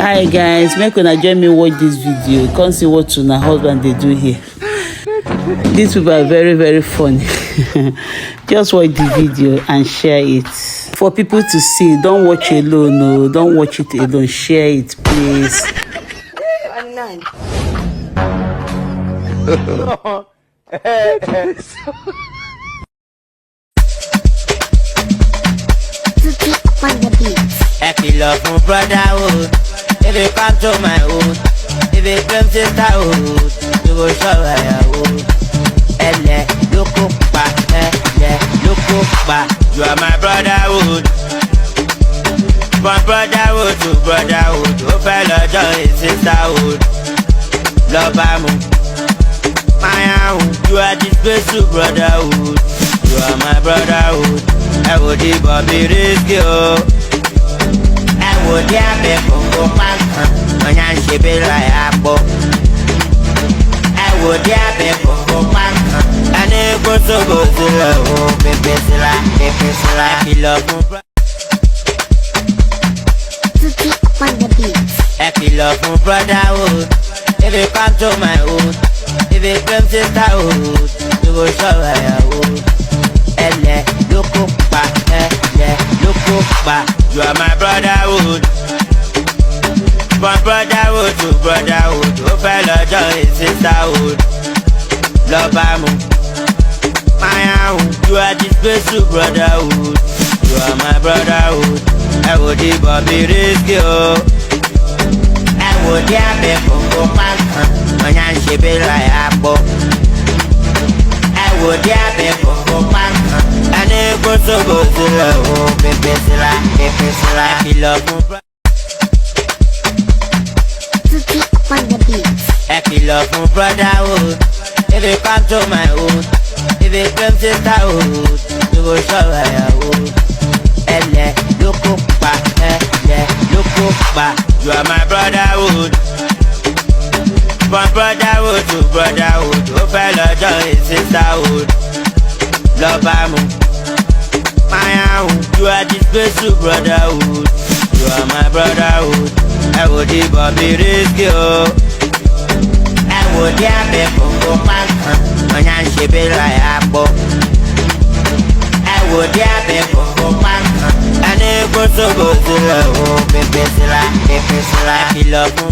Hi guys, make una join me watch this video. Come see what una husband they do here. These people are very funny. Just watch the video and share it for people to see. Don't watch alone, no, don't watch it alone. Share it, please. Happy love my brotherhood. If you come to my hood, if you claim sisterhood, you go show where you would. Elle, look up back, look up back. You are my brotherhood. From brotherhood to brotherhood, oh fellow joy is sisterhood. Love amu, my own. You are this special brotherhood. You are my brotherhood. I would give up the risk, yo. I would have been for when I ship it like apple. I would have been for and it goes so good to love. Baby, I love my happy love my brotherhood. If you come to my hood, if you claim sisterhood, you go show where you would. Elle, look up back, look up back. You are my brotherhood. From brotherhood to brotherhood, oh fellow joy is sisterhood. Love amu, my own. You are this special brotherhood. You are my brotherhood. I would give up the risk, yo. I would have been for when I ship it like apple. I would have been for and it goes so good to love. Baby, I love my brother. Happy love my brotherhood. If you come to my hood, if you claim sisterhood, you go show where you would. Elle, look up back, look up back. You are my brotherhood. From brotherhood to brotherhood, oh fellow joy is sisterhood. Love amu, my own. You are this special brotherhood. You are my brotherhood. I would give up the risk, yo. I would have been for when I ship it like apple. I would have been for and it goes so good to love. Baby, I love my